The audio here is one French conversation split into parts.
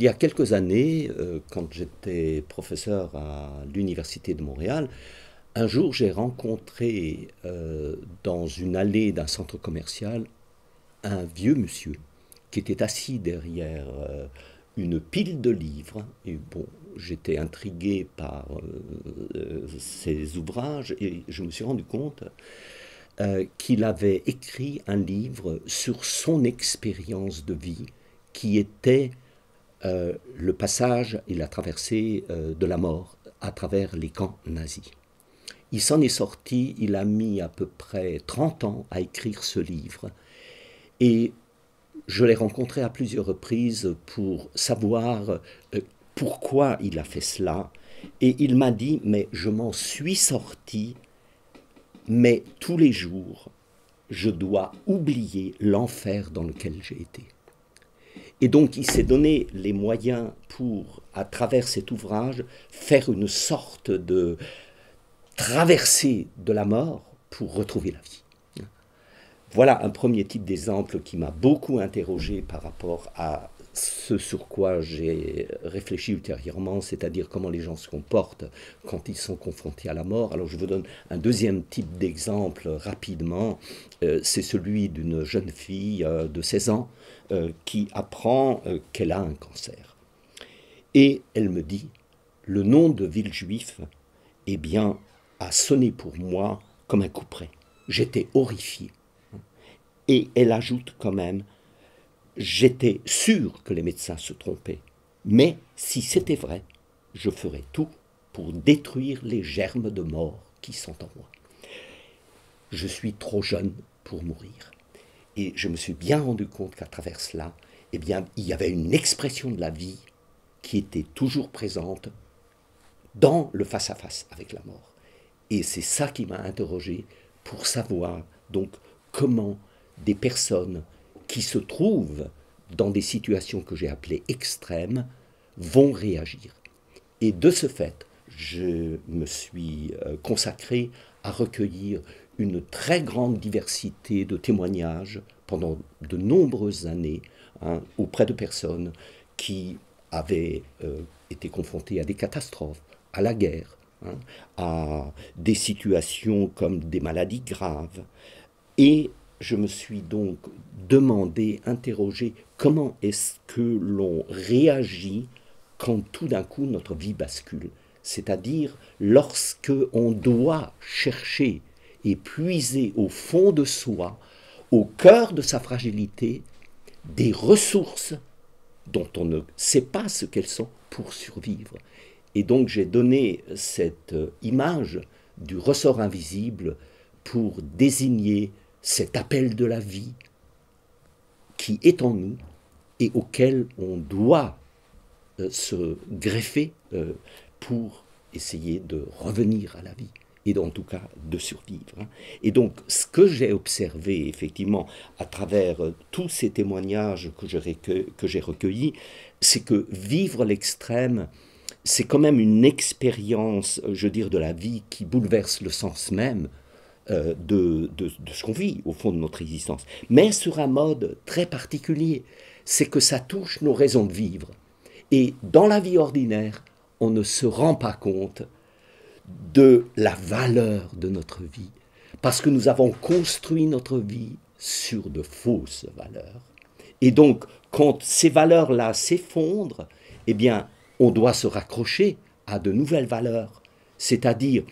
il y a quelques années, quand j'étais professeur à l'Université de Montréal, un jour j'ai rencontré dans une allée d'un centre commercial un vieux monsieur qui était assis derrière une pile de livres. Et bon, j'étais intrigué par ses ouvrages et je me suis rendu compte qu'il avait écrit un livre sur son expérience de vie qui était le passage et la traversée de la mort à travers les camps nazis. Il s'en est sorti, il a mis à peu près 30 ans à écrire ce livre et je l'ai rencontré à plusieurs reprises pour savoir pourquoi il a fait cela et il m'a dit mais je m'en suis sorti mais tous les jours je dois oublier l'enfer dans lequel j'ai été. Et donc il s'est donné les moyens pour, à travers cet ouvrage, faire une sorte de traversée de la mort pour retrouver la vie. Voilà un premier type d'exemple qui m'a beaucoup interrogé par rapport à ce sur quoi j'ai réfléchi ultérieurement, c'est-à-dire comment les gens se comportent quand ils sont confrontés à la mort. Alors je vous donne un deuxième type d'exemple rapidement, c'est celui d'une jeune fille de 16 ans qui apprend qu'elle a un cancer. Et elle me dit, le nom de Villejuif, eh bien, a sonné pour moi comme un couperet. J'étais horrifié. Et elle ajoute quand même, j'étais sûr que les médecins se trompaient. Mais si c'était vrai, je ferais tout pour détruire les germes de mort qui sont en moi. Je suis trop jeune pour mourir. Et je me suis bien rendu compte qu'à travers cela, eh bien, il y avait une expression de la vie qui était toujours présente dans le face-à-face avec la mort. Et c'est ça qui m'a interrogé pour savoir donc comment des personnes qui se trouvent dans des situations que j'ai appelées extrêmes vont réagir. Et de ce fait, je me suis consacré à recueillir une très grande diversité de témoignages pendant de nombreuses années auprès de personnes qui avaient été confrontées à des catastrophes, à la guerre, à des situations comme des maladies graves. Et je me suis donc demandé, interrogé, comment est-ce que l'on réagit quand tout d'un coup notre vie bascule. C'est-à-dire lorsque on doit chercher et puiser au fond de soi, au cœur de sa fragilité, des ressources dont on ne sait pas ce qu'elles sont pour survivre. Et donc j'ai donné cette image du ressort invisible pour désigner cet appel de la vie qui est en nous et auquel on doit se greffer pour essayer de revenir à la vie et en tout cas de survivre. Et donc ce que j'ai observé effectivement à travers tous ces témoignages que j'ai recueillis, c'est que vivre l'extrême, c'est quand même une expérience, je veux dire, de la vie qui bouleverse le sens même de ce qu'on vit au fond de notre existence. Mais sur un mode très particulier, c'est que ça touche nos raisons de vivre. Et dans la vie ordinaire, on ne se rend pas compte de la valeur de notre vie, parce que nous avons construit notre vie sur de fausses valeurs. Et donc, quand ces valeurs-là s'effondrent, eh bien, on doit se raccrocher à de nouvelles valeurs. C'est-à-dire,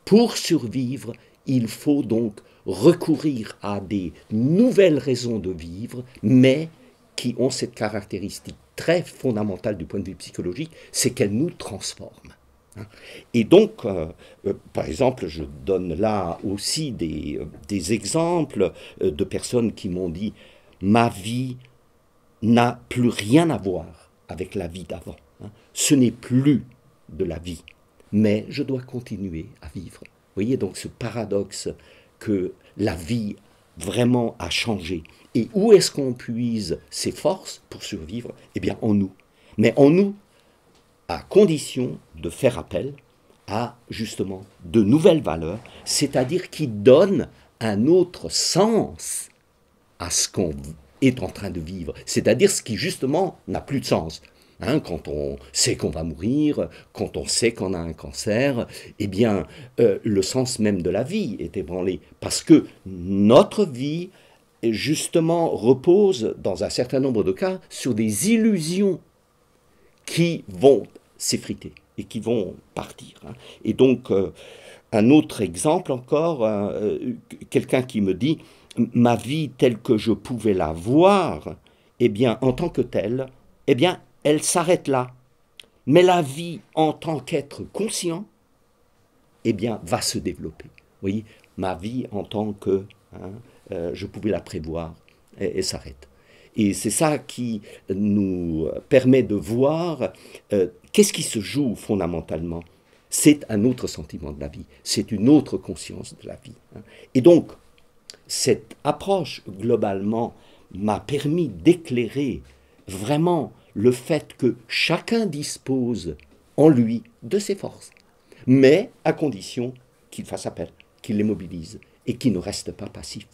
pour survivre, il faut donc recourir à des nouvelles raisons de vivre, mais qui ont cette caractéristique très fondamentale du point de vue psychologique, c'est qu'elles nous transforment. Et donc, par exemple, je donne là aussi des exemples de personnes qui m'ont dit « ma vie n'a plus rien à voir avec la vie d'avant. Ce n'est plus de la vie, mais je dois continuer à vivre. » Vous voyez donc ce paradoxe que la vie vraiment a changé. Et où est-ce qu'on puise ses forces pour survivre? Eh bien, en nous. Mais en nous, à condition de faire appel à, justement, de nouvelles valeurs, c'est-à-dire qui donnent un autre sens à ce qu'on est en train de vivre, c'est-à-dire ce qui, justement, n'a plus de sens. Hein, quand on sait qu'on va mourir, quand on sait qu'on a un cancer, eh bien, le sens même de la vie est ébranlé. Parce que notre vie, justement, repose, dans un certain nombre de cas, sur des illusions qui vont s'effriter et qui vont partir. Hein. Et donc, un autre exemple encore, quelqu'un qui me dit, ma vie telle que je pouvais la voir, eh bien, en tant que telle, eh bien, elle s'arrête là. Mais la vie en tant qu'être conscient, eh bien, va se développer. Vous voyez, ma vie en tant que je pouvais la prévoir, et s'arrête. Et c'est ça qui nous permet de voir qu'est-ce qui se joue fondamentalement. C'est un autre sentiment de la vie, c'est une autre conscience de la vie. Hein. Et donc, cette approche, globalement, m'a permis d'éclairer vraiment le fait que chacun dispose en lui de ses forces, mais à condition qu'il fasse appel, qu'il les mobilise et qu'il ne reste pas passif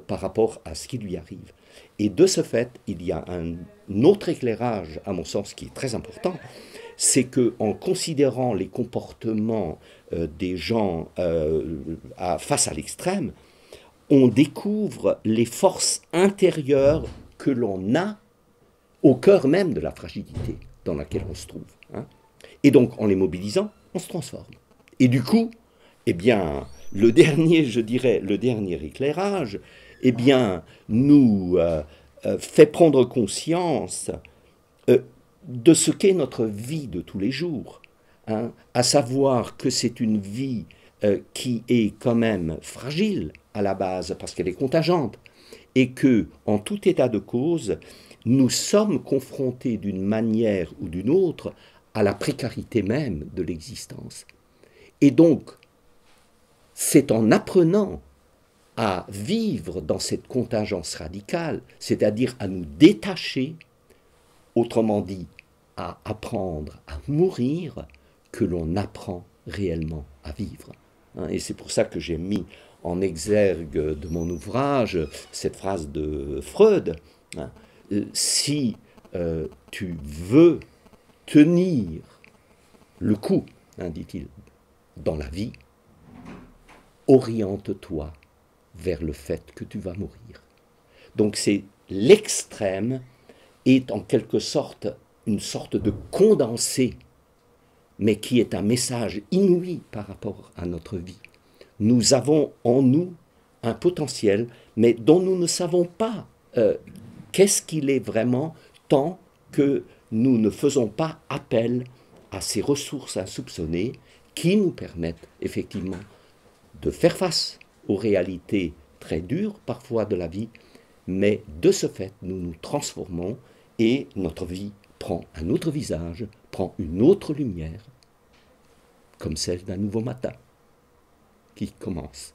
par rapport à ce qui lui arrive. Et de ce fait, il y a un autre éclairage, à mon sens, qui est très important, c'est qu'en considérant les comportements des gens face à l'extrême, on découvre les forces intérieures que l'on a au cœur même de la fragilité dans laquelle on se trouve. Hein. Et donc, en les mobilisant, on se transforme. Et du coup, eh bien, le dernier éclairage, eh bien, nous fait prendre conscience de ce qu'est notre vie de tous les jours, hein, à savoir que c'est une vie qui est quand même fragile à la base parce qu'elle est contingente et que, en tout état de cause, nous sommes confrontés d'une manière ou d'une autre à la précarité même de l'existence. Et donc, c'est en apprenant à vivre dans cette contingence radicale, c'est-à-dire à nous détacher, autrement dit, à apprendre à mourir, que l'on apprend réellement à vivre. Et c'est pour ça que j'ai mis en exergue de mon ouvrage cette phrase de Freud, si tu veux tenir le coup, dit-il, dans la vie, oriente-toi vers le fait que tu vas mourir. Donc c'est l'extrême est en quelque sorte une sorte de condensé, mais qui est un message inouï par rapport à notre vie. Nous avons en nous un potentiel, mais dont nous ne savons pas qu'est-ce qu'il est vraiment tant que nous ne faisons pas appel à ces ressources insoupçonnées qui nous permettent effectivement de faire face aux réalités très dures parfois de la vie, mais de ce fait, nous nous transformons et notre vie prend un autre visage, prend une autre lumière, comme celle d'un nouveau matin qui commence.